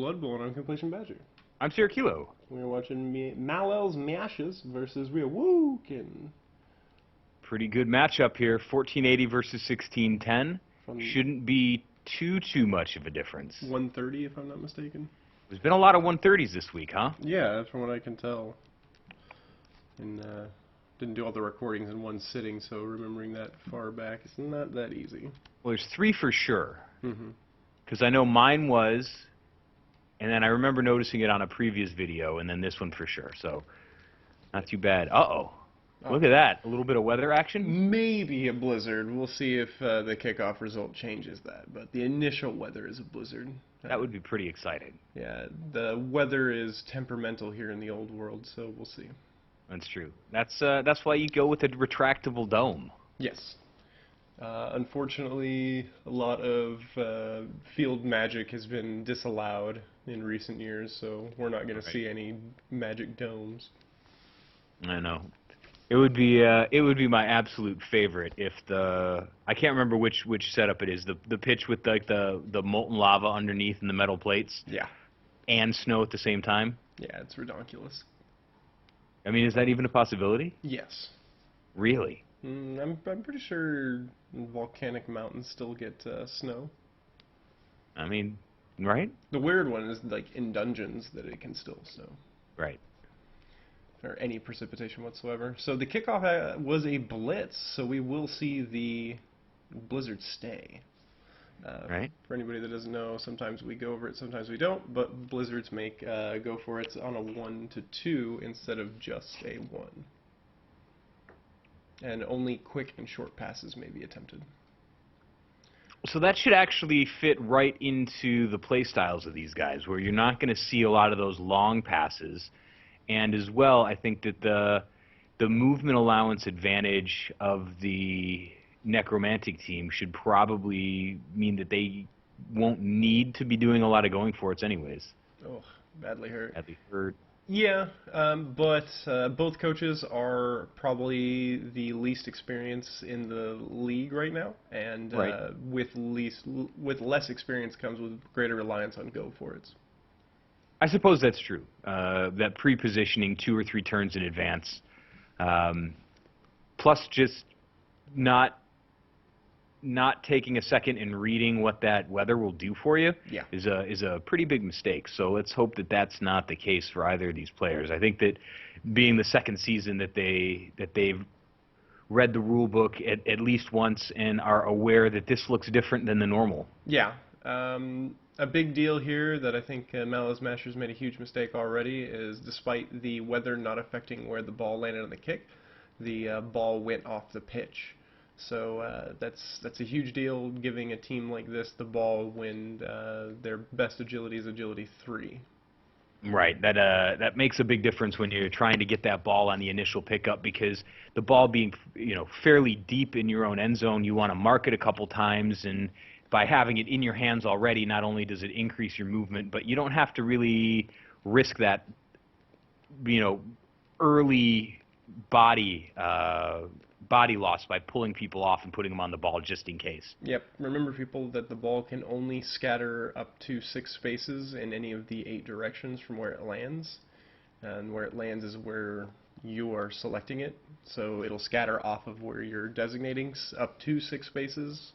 Blood Bowl, and I'm Completion Badger. I'm Sierra Kilo. We're watching Malal's Mashes versus Re-AWOOOken. Pretty good matchup here. 1480 versus 1610. Shouldn't be too much of a difference. 130, if I'm not mistaken. There's been a lot of 130s this week, huh? Yeah, from what I can tell. And didn't do all the recordings in one sitting, so remembering that far back is not that easy. Well, there's 3 for sure. Mm-hmm. Because I know mine was, and then I remember noticing it on a previous video, and then this one for sure. So, not too bad. Uh-oh. Look at that. A little bit of weather action? Maybe a blizzard. We'll see if the kickoff result changes that. But the initial weather is a blizzard. That would be pretty exciting. Yeah, the weather is temperamental here in the old world, so we'll see. That's true. That's why you go with a retractable dome. Yes. Unfortunately, a lot of field magic has been disallowed in recent years, so we're not going to see any magic domes. I know. It would be my absolute favorite if I can't remember which setup it is. The pitch with like the molten lava underneath and the metal plates. Yeah. And snow at the same time. Yeah, it's ridiculous. I mean, is that even a possibility? Yes. Really? I'm pretty sure volcanic mountains still get snow. I mean, right? The weird one is like in dungeons that it can still snow. Right. Or any precipitation whatsoever. So the kickoff was a blitz, so we will see the blizzard stay. Right. For anybody that doesn't know, sometimes we go over it, sometimes we don't, but blizzards make go for it on a 1 to 2 instead of just a 1. And only quick and short passes may be attempted. So that should actually fit right into the play styles of these guys, where you're not going to see a lot of those long passes. And as well, I think that the movement allowance advantage of the Necromantic team should probably mean that they won't need to be doing a lot of going for it anyways. Oh, badly hurt. Badly hurt. Yeah, but both coaches are probably the least experienced in the league right now, and with less experience comes with greater reliance on go-for-its. I suppose that's true. That pre-positioning 2 or 3 turns in advance, plus just not taking a second and reading what that weather will do for you is a pretty big mistake. So let's hope that that's not the case for either of these players. I think that being the second season that they've read the rule book at least once and are aware that this looks different than the normal. Yeah. A big deal here that I think Malal's Masters made a huge mistake already is, despite the weather not affecting where the ball landed on the kick, the ball went off the pitch. So that's a huge deal, giving a team like this the ball when their best agility is agility 3. Right. That makes a big difference when you're trying to get that ball on the initial pickup, because the ball being fairly deep in your own end zone, you want to mark it a couple times, and by having it in your hands already, not only does it increase your movement, but you don't have to really risk that early body loss by pulling people off and putting them on the ball just in case. Yep. Remember, people, that the ball can only scatter up to 6 spaces in any of the 8 directions from where it lands. And where it lands is where you are selecting it. So it'll scatter off of where you're designating up to 6 spaces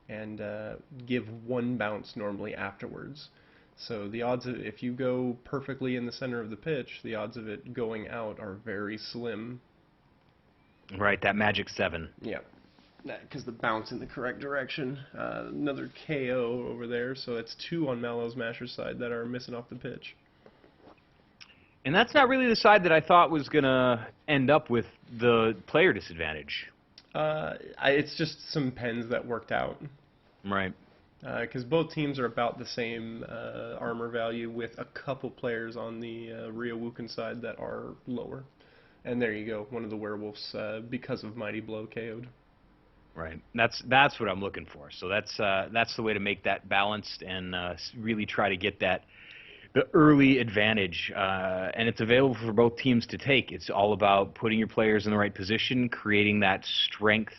and give 1 bounce normally afterwards. So the odds of, if you go perfectly in the center of the pitch, the odds of it going out are very slim. Right, that magic 7. Yeah, because the bounce in the correct direction. Another KO over there, so that's 2 on Malal's Masher's side that are missing off the pitch. And that's not really the side that I thought was going to end up with the player disadvantage. It's just some pens that worked out. Right. Because both teams are about the same armor value, with a couple players on the Re-AWOOOken side that are lower. And there you go, one of the werewolves, because of Mighty Blow, KO'd. Right. That's what I'm looking for. So that's the way to make that balanced and really try to get the early advantage. And it's available for both teams to take. It's all about putting your players in the right position, creating that strength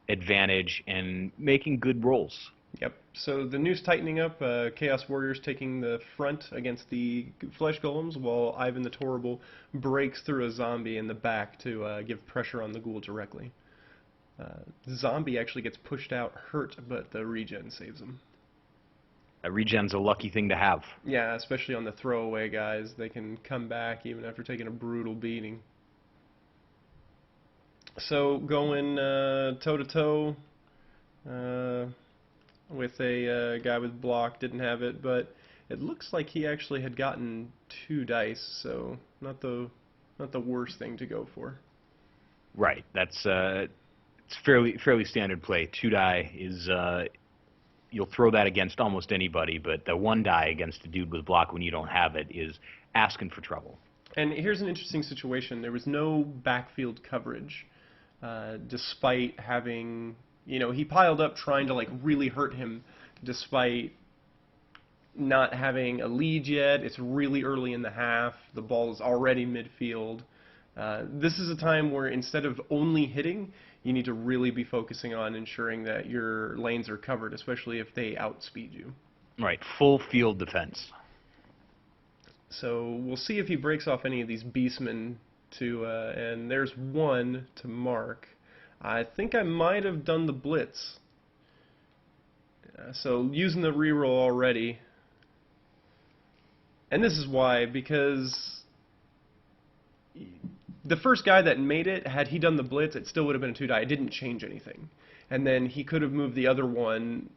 advantage, and making good rolls. Yep. So the noose tightening up, Chaos Warriors taking the front against the Flesh Golems, while Ivan the Torrible breaks through a zombie in the back to give pressure on the ghoul directly. The zombie actually gets pushed out, hurt, but the regen saves him. A regen's a lucky thing to have. Yeah, especially on the throwaway guys. They can come back even after taking a brutal beating. So going toe-to-toe with a guy with block, didn't have it, but it looks like he actually had gotten 2 dice, so not the worst thing to go for. Right. That's it's fairly standard play. 2 die is you'll throw that against almost anybody, but the 1 die against a dude with block when you don't have it is asking for trouble. And here's an interesting situation. There was no backfield coverage, despite having, he piled up trying to like really hurt him, despite not having a lead yet. It's really early in the half. The ball is already midfield. This is a time where instead of only hitting, you need to really be focusing on ensuring that your lanes are covered, especially if they outspeed you. Right, full field defense. So we'll see if he breaks off any of these beastmen and there's one to mark. I think I might have done the blitz. So using the reroll already. And this is why, because the first guy that made it, had he done the blitz, it still would have been a 2 die. It didn't change anything. And then he could have moved the other one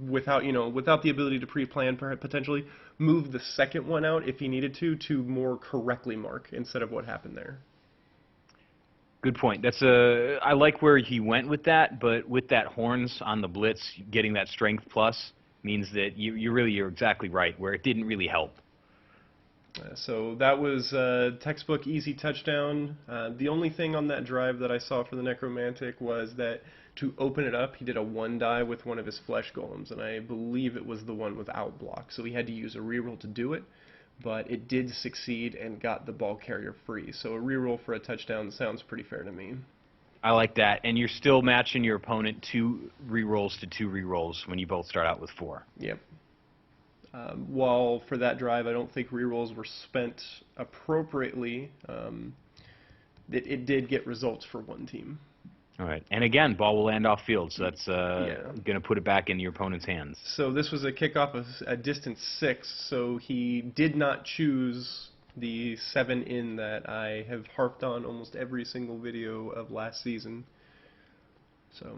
without the ability to pre-plan, potentially move the second one out if he needed to more correctly mark instead of what happened there. Good point. I like where he went with that, but with that horns on the blitz, getting that strength plus means that you're exactly right, where it didn't really help. So that was textbook easy touchdown. The only thing on that drive that I saw for the Necromantic was that to open it up, he did a 1 die with one of his flesh golems, and I believe it was the one without block. So he had to use a reroll to do it, but it did succeed and got the ball carrier free. So a reroll for a touchdown sounds pretty fair to me. I like that, and you're still matching your opponent 2 rerolls to 2 rerolls when you both start out with 4. Yep. While for that drive, I don't think rerolls were spent appropriately. It did get results for one team. All right, and again, ball will land off field, so that's going to put it back in your opponent's hands. So this was a kickoff of a distance 6, so he did not choose the 7 in that I have harped on almost every single video of last season. So.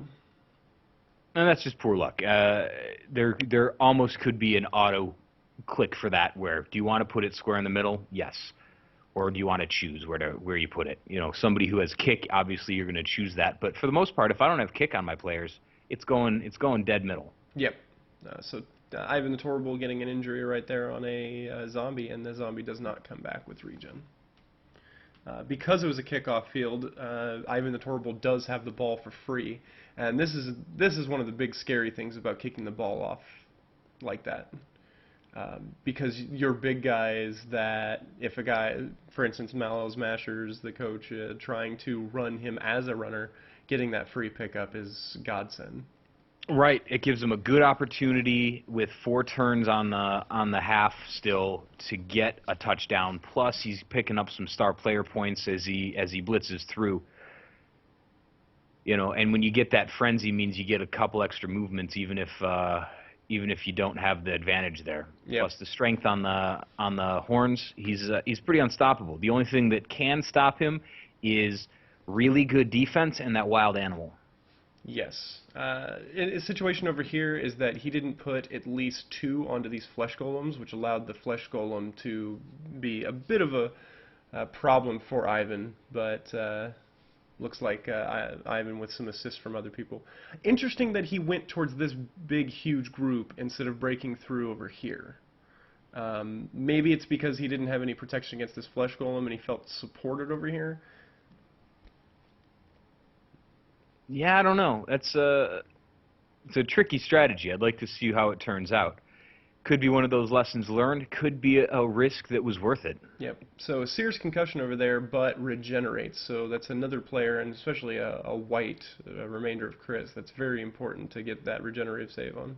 And that's just poor luck. There almost could be an auto click for that. Where do you want to put it square in the middle? Yes. Or do you want to choose where you put it? Somebody who has kick, obviously you're going to choose that. But for the most part, if I don't have kick on my players, it's going dead middle. Yep. So Ivan the Torrible getting an injury right there on a zombie, and the zombie does not come back with regen. Because it was a kickoff field, Ivan the Torrible does have the ball for free, and this is one of the big scary things about kicking the ball off like that. Because your big guys that, if a guy, for instance, Malal's Mashers, the coach, trying to run him as a runner, getting that free pickup is godsend. Right. It gives him a good opportunity with 4 turns on the half still to get a touchdown. Plus, he's picking up some star player points as he blitzes through. And when you get that frenzy, means you get a couple extra movements, even if you don't have the advantage there. Yep. Plus the strength on the horns, he's pretty unstoppable. The only thing that can stop him is really good defense and that wild animal. Yes. A situation over here is that he didn't put at least 2 onto these flesh golems, which allowed the flesh golem to be a bit of a problem for Ivan, but looks like Ivan with some assists from other people. Interesting that he went towards this big, huge group instead of breaking through over here. Maybe it's because he didn't have any protection against this flesh golem and he felt supported over here. Yeah, I don't know. It's a tricky strategy. I'd like to see how it turns out. Could be one of those lessons learned. Could be a risk that was worth it. Yep. So Sears concussion over there, but regenerates. So that's another player, and especially a white remainder of crits. That's very important to get that regenerative save on.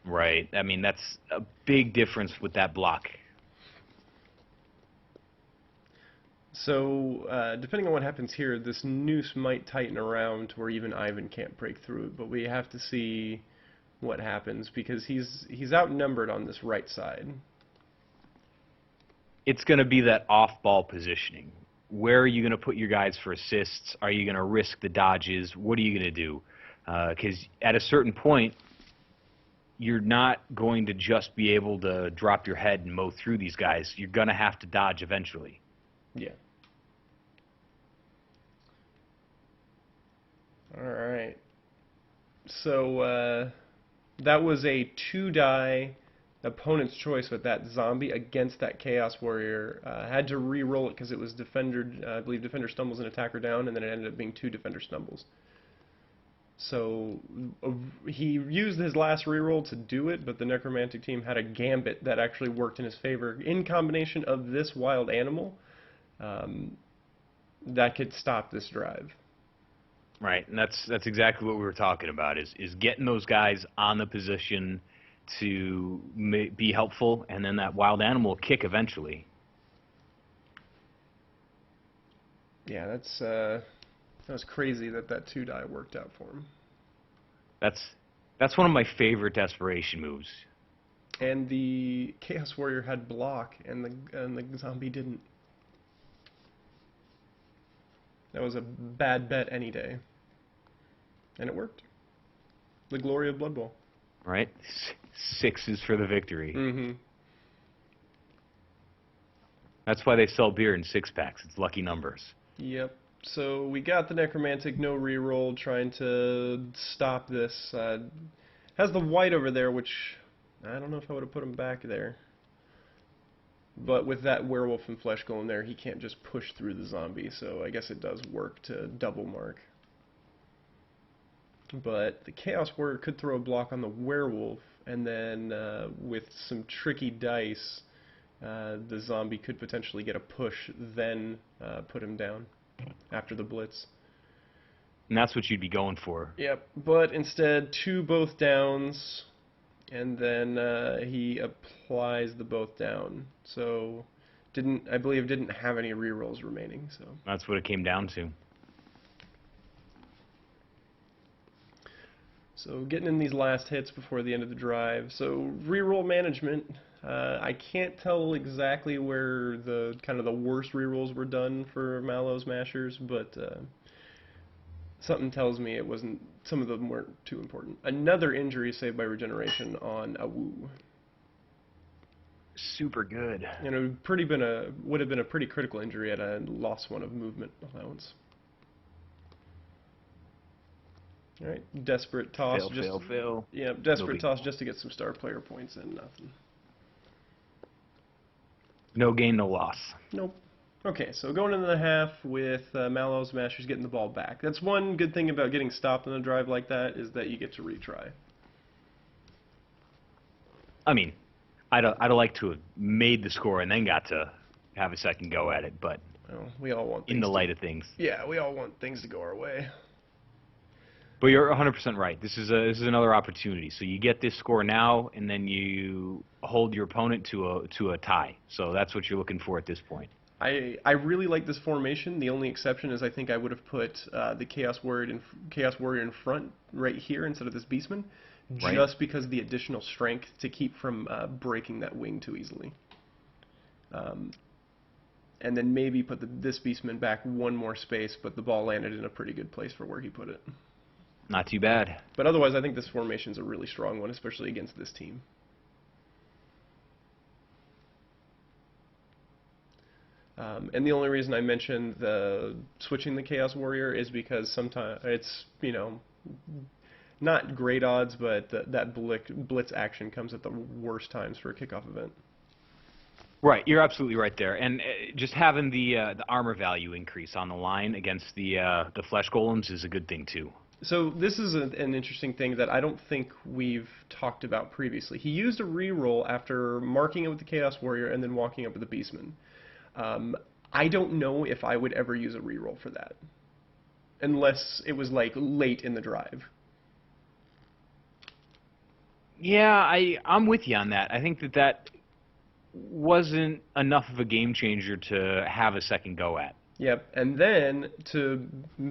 Right. I mean, that's a big difference with that block. So, depending on what happens here, this noose might tighten around to where even Ivan can't break through it, but we have to see what happens because he's outnumbered on this right side. It's going to be that off-ball positioning. Where are you going to put your guys for assists? Are you going to risk the dodges? What are you going to do? Because at a certain point, you're not going to just be able to drop your head and mow through these guys. You're going to have to dodge eventually. Yeah. All right. So that was a 2-die opponent's choice with that zombie against that Chaos Warrior. Had to re-roll it because it was Defender, I believe Defender stumbles and Attacker down, and then it ended up being 2 Defender stumbles. So he used his last reroll to do it, but the Necromantic team had a gambit that actually worked in his favor in combination of this wild animal that could stop this drive. Right, and that's exactly what we were talking about, is getting those guys on the position to be helpful, and then that wild animal will kick eventually. Yeah, that was crazy that 2-die worked out for him. That's one of my favorite desperation moves. And the Chaos Warrior had block, and the zombie didn't. That was a bad bet any day. And it worked. The glory of Blood Bowl. Right? 6s for the victory. Mm-hmm. That's why they sell beer in 6-packs. It's lucky numbers. Yep. So we got the Necromantic, no reroll, trying to stop this. Has the white over there, which I don't know if I would have put him back there. But with that werewolf and flesh golem there, he can't just push through the zombie, so I guess it does work to double mark. But the Chaos Warrior could throw a block on the werewolf, and then with some tricky dice, the zombie could potentially get a push, then put him down after the blitz. And that's what you'd be going for. Yep, but instead, 2 both downs, and then he applies the both down. So, I believe didn't have any rerolls remaining. So that's what it came down to. So getting in these last hits before the end of the drive. So reroll management. I can't tell exactly where the kind of the worst rerolls were done for Mallow Smashers, but something tells me it wasn't. Some of them weren't too important. Another injury saved by regeneration on Awoo. Super good. And it would have been a pretty critical injury at a lost 1 of movement allowance. All right, desperate toss. Fail. Yeah, desperate toss just to get some star player points and nothing. No gain, no loss. Nope. Okay, so going into the half with Mallow Smashers getting the ball back. That's one good thing about getting stopped on a drive like that, is that you get to retry. I mean, I'd have liked to have made the score and then got to have a second go at it, but Well, we all want things in the light of things. Yeah, we all want things to go our way. But you're 100% right. This is another opportunity. So you get this score now, and then you hold your opponent to a tie. So that's what you're looking for at this point. I really like this formation. The only exception is I think I would have put the Chaos Warrior in front right here instead of this Beastman, Right. just because of the additional strength to keep from breaking that wing too easily. And then maybe put this Beastman back 1 more space, but the ball landed in a pretty good place for where he put it. Not too bad. But otherwise, I think this formation is a really strong one, especially against this team. And the only reason I mentioned switching the Chaos Warrior is because sometimes it's, not great odds, but that blitz action comes at the worst times for a kickoff event. Right, you're absolutely right there. And just having the armor value increase on the line against the flesh golems is a good thing too. So this is an interesting thing that I don't think we've talked about previously. He used a reroll after marking it with the Chaos Warrior and then walking up with the Beastman. I don't know if I would ever use a reroll for that, unless it was like late in the drive. Yeah, I'm with you on that. I think that wasn't enough of a game changer to have a second go at. Yep, and then to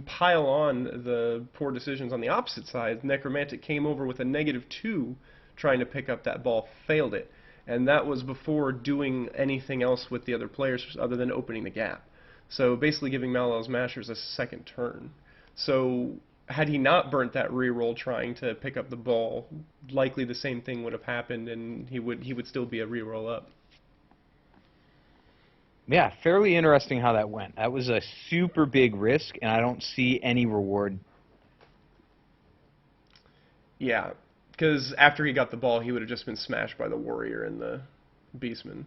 pile on the poor decisions on the opposite side, Necromantic came over with a -2 trying to pick up that ball, failed it. And that was before doing anything else with the other players other than opening the gap. So basically giving Malal's Mashers a second turn. So had he not burnt that reroll trying to pick up the ball, likely the same thing would have happened and he would still be a reroll up. Yeah, fairly interesting how that went. That was a super big risk, and I don't see any reward. Yeah, because after he got the ball, he would have just been smashed by the Warrior and the Beastman.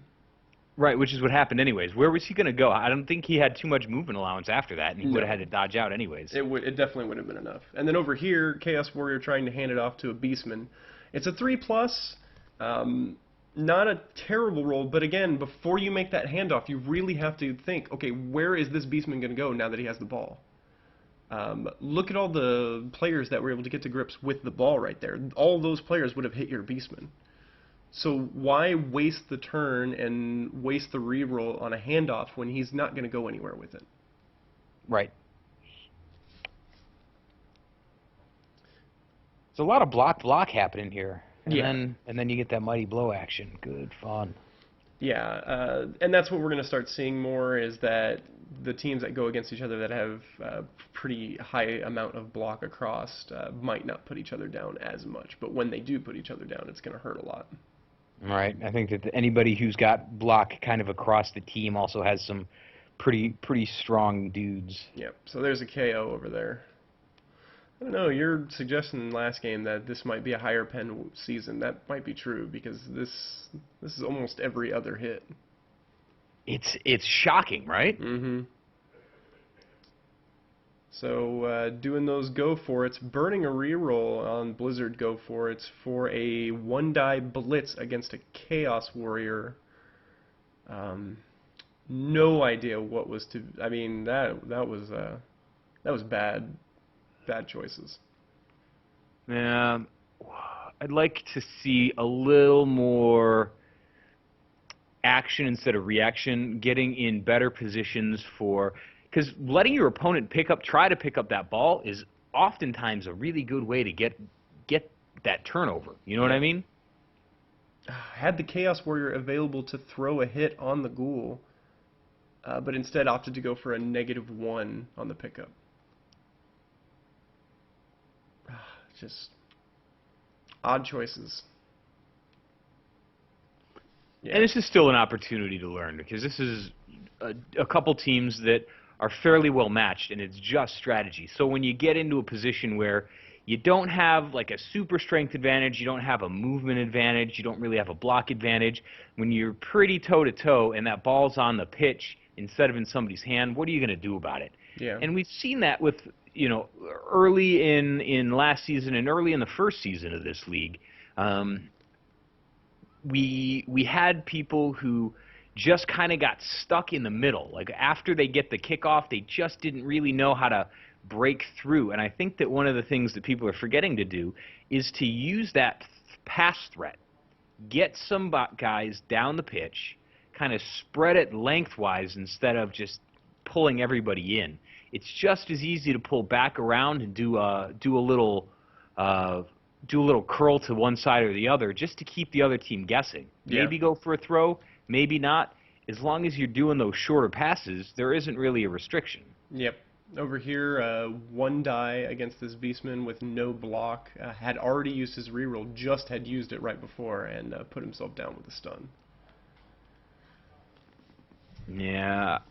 Right, which is what happened anyways. Where was he going to go? I don't think he had too much movement allowance after that, and he would have No, had to dodge out anyways. it definitely would have been enough. And then over here, Chaos Warrior trying to hand it off to a Beastman. It's a 3+. Not a terrible roll, but again, before you make that handoff, you really have to think, okay, where is this Beastman going to go now that he has the ball? Look at all the players that were able to get to grips with the ball right there. All those players would have hit your Beastman. So why waste the turn and waste the reroll on a handoff when he's not going to go anywhere with it? Right. There's a lot of block happening here. And then you get that mighty blow action. Good fun. Yeah, and that's what we're going to start seeing more is that the teams that go against each other that have pretty high amount of block across might not put each other down as much. But when they do put each other down, it's going to hurt a lot. Right. I think that anybody who's got block kind of across the team also has some pretty strong dudes. Yep, so there's a KO over there. I don't know, you're suggesting last game that this might be a higher pen season. That might be true because this is almost every other hit. It's shocking, right? Mm-hmm. So doing those go for it's, burning a reroll on Blizzard go for it's for a 1-die blitz against a Chaos Warrior. No idea what was to. I mean that was bad choices. Yeah, I'd like to see a little more action instead of reaction, getting in better positions for, because letting your opponent try to pick up that ball is oftentimes a really good way to get that turnover. You know what I mean? Had the Chaos Warrior available to throw a hit on the Ghoul, but instead opted to go for a -1 on the pickup. Just odd choices. Yeah. And this is still an opportunity to learn because this is a couple teams that are fairly well matched, and it's just strategy. So when you get into a position where you don't have like a super strength advantage, you don't have a movement advantage, you don't really have a block advantage, when you're pretty toe-to-toe and that ball's on the pitch instead of in somebody's hand, what are you going to do about it? Yeah. And we've seen that with, early in last season and early in the first season of this league. We had people who just kind of got stuck in the middle. Like after they get the kickoff, they just didn't really know how to break through. And I think that one of the things that people are forgetting to do is to use that pass threat. Get some guys down the pitch, kind of spread it lengthwise instead of just pulling everybody in. It's just as easy to pull back around and do a little curl to one side or the other just to keep the other team guessing. Yeah. Maybe go for a throw, maybe not. As long as you're doing those shorter passes, there isn't really a restriction. Yep. Over here, 1 die against this Beastman with no block. Had already used his reroll, just had used it right before, and put himself down with a stun. Yeah.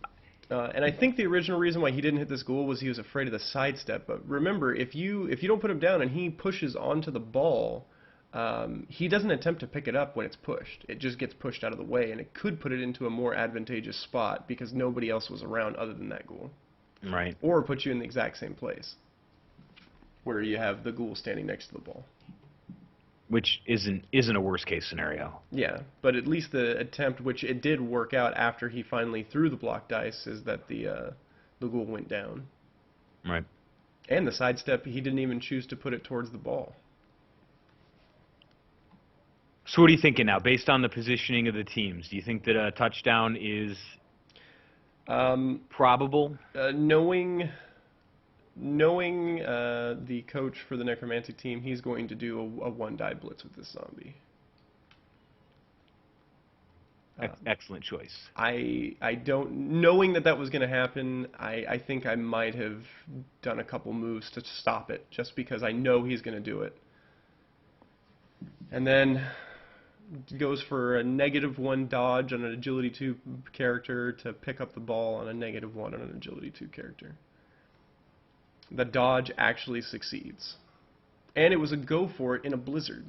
And I think the original reason why he didn't hit this Ghoul was he was afraid of the sidestep. But remember, if you don't put him down and he pushes onto the ball, he doesn't attempt to pick it up when it's pushed. It just gets pushed out of the way, and it could put it into a more advantageous spot because nobody else was around other than that Ghoul. Right. Or put you in the exact same place, where you have the Ghoul standing next to the ball. Which isn't a worst case scenario. Yeah, but at least the attempt, which it did work out after he finally threw the block dice, is that the Ghoul went down. Right. And the sidestep, he didn't even choose to put it towards the ball. So what are you thinking now, based on the positioning of the teams? Do you think that a touchdown is probable? Knowing the coach for the Necromantic team, he's going to do a one-die blitz with this zombie. Excellent choice. I don't, knowing that was going to happen, I think I might have done a couple moves to stop it, just because I know he's going to do it. And then goes for a -1 dodge on an agility 2 character to pick up the ball on a -1 on an agility 2 character. The dodge actually succeeds. And it was a go for it in a blizzard.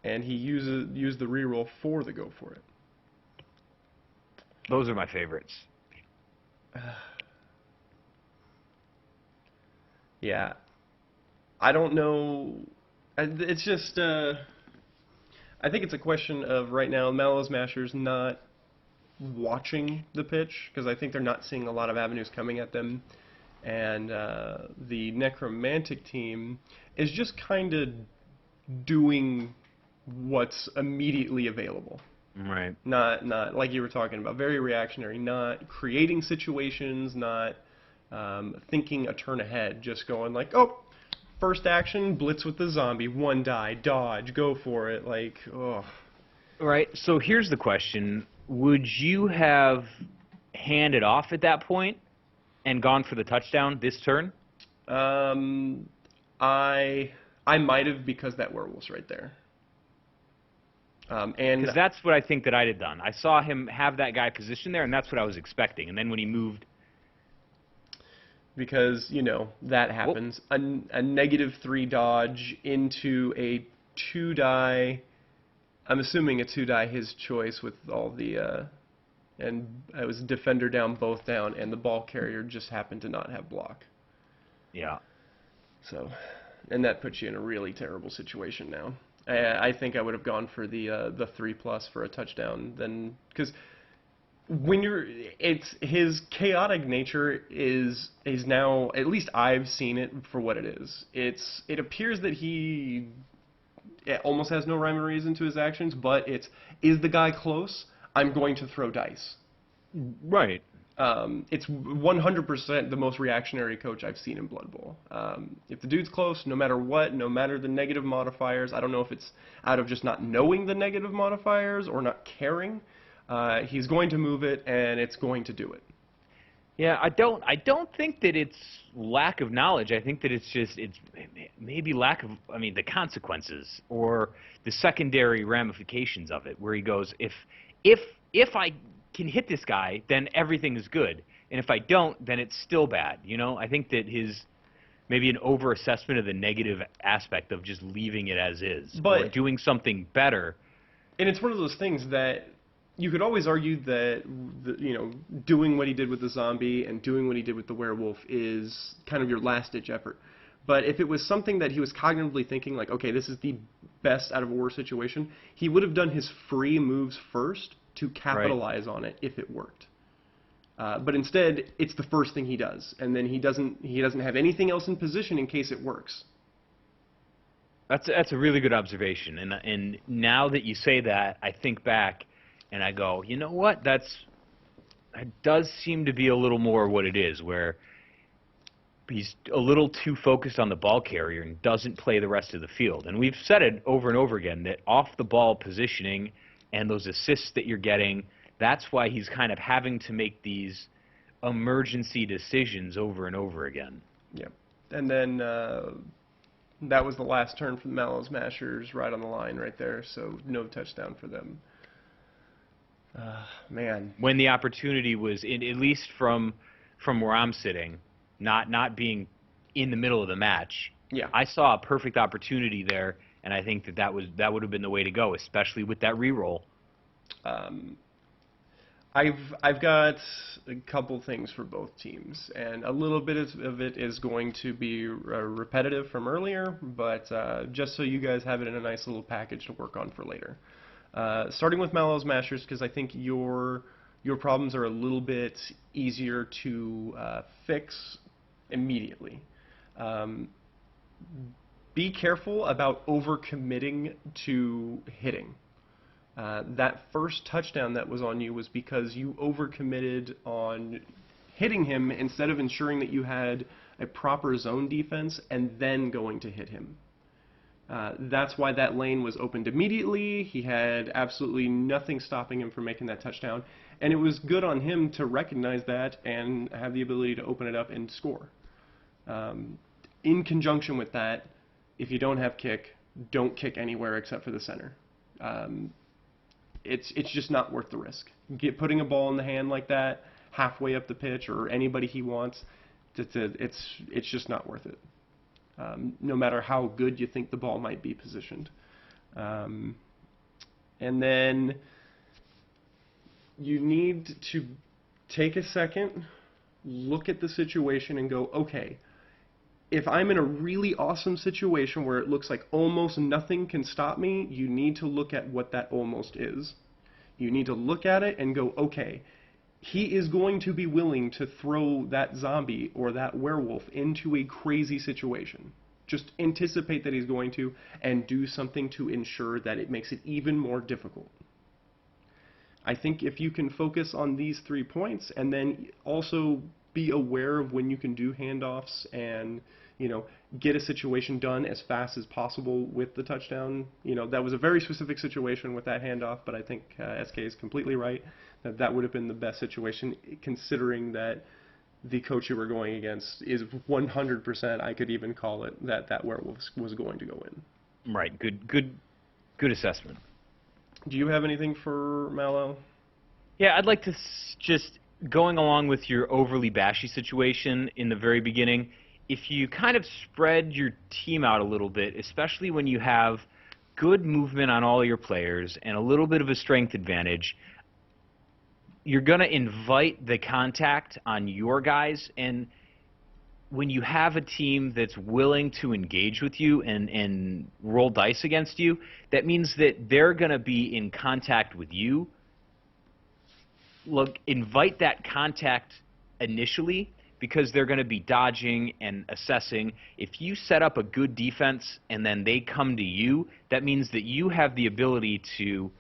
And he used the reroll for the go for it. Those are my favorites. Yeah. I don't know. It's just, I think it's a question of right now, Malal's Mashers not watching the pitch, because I think they're not seeing a lot of avenues coming at them. And the Necromantic team is just kind of doing what's immediately available. Right. Not like you were talking about, very reactionary, not creating situations, not thinking a turn ahead, just going like, oh, first action, blitz with the zombie, one die, dodge, go for it, like, oh. Right, so here's the question. Would you have handed off at that point and gone for the touchdown this turn? I might have, because that werewolf's right there. And because that's what I think that I'd have done. I saw him have that guy positioned there, and that's what I was expecting. And then when he moved, because you know that happens, a -3 dodge into a 2-die. I'm assuming a 2-die his choice with all the and it was defender down, both down, and the ball carrier just happened to not have block. Yeah. So, and that puts you in a really terrible situation now. I think I would have gone for the 3+ for a touchdown, then, because when it's his chaotic nature is now, at least I've seen it for what it is. It appears that he almost has no rhyme or reason to his actions, but is the guy close? I'm going to throw dice. Right. It's 100% the most reactionary coach I've seen in Blood Bowl. If the dude's close, no matter what, no matter the negative modifiers, I don't know if it's out of just not knowing the negative modifiers or not caring, he's going to move it, and it's going to do it. Yeah, I don't think that it's lack of knowledge. I think that it's maybe lack of, I mean, the consequences or the secondary ramifications of it, where he goes, if I can hit this guy, then everything is good, and if I don't, then it's still bad. You know, I think that maybe an over-assessment of the negative aspect of just leaving it as is, or doing something better. And it's one of those things that you could always argue that doing what he did with the zombie and doing what he did with the werewolf is kind of your last-ditch effort. But if it was something that he was cognitively thinking, like, okay, this is the best out of a war situation, he would have done his free moves first to capitalize on it if it worked. But instead, it's the first thing he does, and then he doesn't have anything else in position in case it works. That's a really good observation, and now that you say that, I think back and I go, you know what? That does seem to be a little more what it is, where he's a little too focused on the ball carrier and doesn't play the rest of the field. And we've said it over and over again that off-the-ball positioning and those assists that you're getting, that's why he's kind of having to make these emergency decisions over and over again. Yep. And then that was the last turn for the Malal's Mashers, right on the line right there, so no touchdown for them. Man. When the opportunity was, at least from where I'm sitting, not being in the middle of the match, yeah, I saw a perfect opportunity there, and I think that would have been the way to go, especially with that reroll. I've got a couple things for both teams, and a little bit of it is going to be repetitive from earlier, but just so you guys have it in a nice little package to work on for later. Starting with Malal's Mashers, because I think your problems are a little bit easier to fix immediately. be careful about overcommitting to hitting. That first touchdown that was on you was because you overcommitted on hitting him instead of ensuring that you had a proper zone defense and then going to hit him. That's why that lane was opened immediately. He had absolutely nothing stopping him from making that touchdown. And it was good on him to recognize that and have the ability to open it up and score. In conjunction with that, if you don't have kick, don't kick anywhere except for the center. It's just not worth the risk. Putting a ball in the hand like that, halfway up the pitch, or anybody he wants, it's just not worth it. No matter how good you think the ball might be positioned. And then you need to take a second, look at the situation and go, okay, if I'm in a really awesome situation where it looks like almost nothing can stop me, you need to look at what that almost is. You need to look at it and go, okay, he is going to be willing to throw that zombie or that werewolf into a crazy situation. Just anticipate that he's going to and do something to ensure that it makes it even more difficult. I think if you can focus on these 3 points and then also be aware of when you can do handoffs and, get a situation done as fast as possible with the touchdown. That was a very specific situation with that handoff, but I think SK is completely right that that would have been the best situation, considering that the coach you were going against is 100%, I could even call it, that werewolf was going to go in. Right. Good assessment. Do you have anything for Malal? Yeah, I'd like to just, going along with your overly bashy situation in the very beginning, if you kind of spread your team out a little bit, especially when you have good movement on all your players and a little bit of a strength advantage, you're going to invite the contact on your guys. And when you have a team that's willing to engage with you and roll dice against you, that means that they're going to be in contact with you. Look, invite that contact initially, because they're going to be dodging and assessing. If you set up a good defense and then they come to you, that means that you have the ability to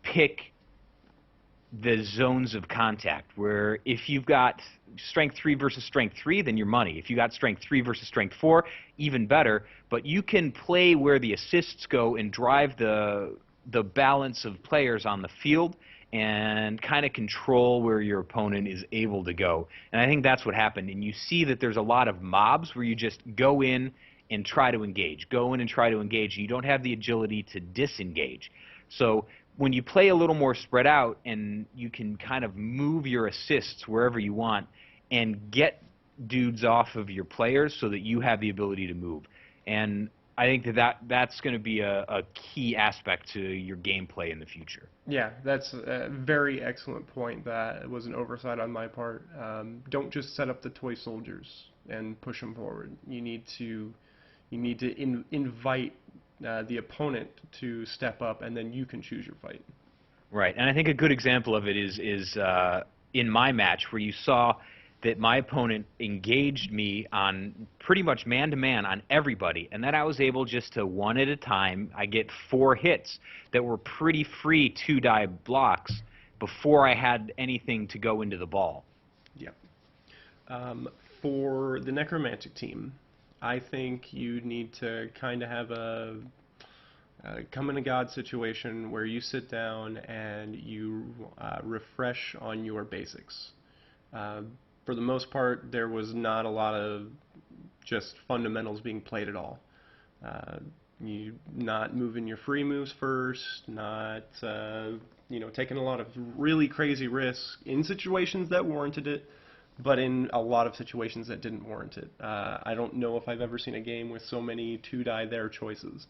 pick the zones of contact, where if you've got strength 3 versus strength 3, then you're money. If you got strength 3 versus strength 4, even better. But you can play where the assists go and drive the balance of players on the field and kind of control where your opponent is able to go. And I think that's what happened. And you see that there's a lot of mobs where you just go in and try to engage. Go in and try to engage. You don't have the agility to disengage. So when you play a little more spread out and you can kind of move your assists wherever you want and get dudes off of your players so that you have the ability to move. And I think that's going to be a key aspect to your gameplay in the future. Yeah, that's a very excellent point. That was an oversight on my part. Don't just set up the toy soldiers and push them forward. You need to invite the opponent to step up, and then you can choose your fight. Right, and I think a good example of it is in my match, where you saw that my opponent engaged me on pretty much man-to-man on everybody, and then I was able just to, one at a time, I get 4 hits that were pretty free 2-die blocks before I had anything to go into the ball. Yep. For the Necromantic team, I think you need to kind of have a come-in-a-god situation where you sit down and you refresh on your basics. For the most part, there was not a lot of just fundamentals being played at all. You not moving your free moves first, not taking a lot of really crazy risks in situations that warranted it, but in a lot of situations that didn't warrant it. I don't know if I've ever seen a game with so many 2-die there choices.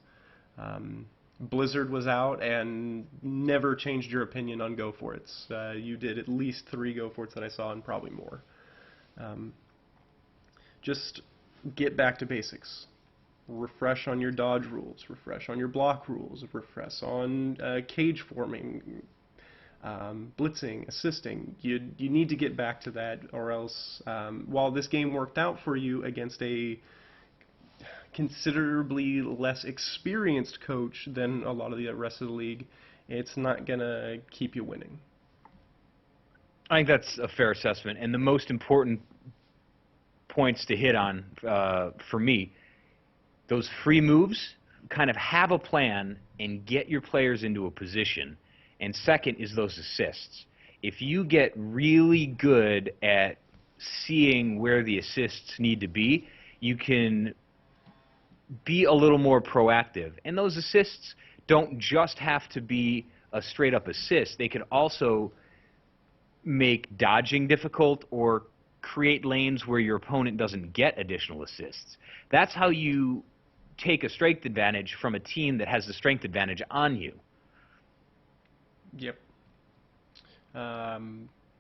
Blizzard was out and never changed your opinion on go for it. You did at least 3 go for it that I saw, and probably more. Just get back to basics. Refresh on your dodge rules, refresh on your block rules, refresh on cage forming, blitzing, assisting. You need to get back to that, or else while this game worked out for you against a considerably less experienced coach than a lot of the rest of the league, it's not going to keep you winning. I think that's a fair assessment. And the most important points to hit on for me, those free moves, kind of have a plan and get your players into a position. And second is those assists. If you get really good at seeing where the assists need to be, you can be a little more proactive. And those assists don't just have to be a straight-up assist. They can also make dodging difficult or create lanes where your opponent doesn't get additional assists. That's how you take a strength advantage from a team that has the strength advantage on you. Yep.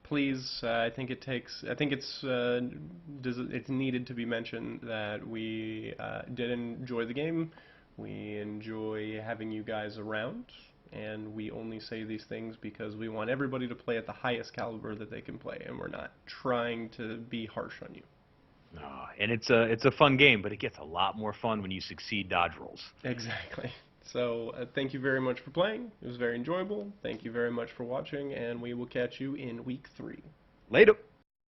Please, I think it's needed to be mentioned that we did enjoy the game. We enjoy having you guys around, and we only say these things because we want everybody to play at the highest caliber that they can play, and we're not trying to be harsh on you. And it's a fun game, but it gets a lot more fun when you succeed dodge rolls. Exactly. So thank you very much for playing. It was very enjoyable. Thank you very much for watching, and we will catch you in week 3. Later.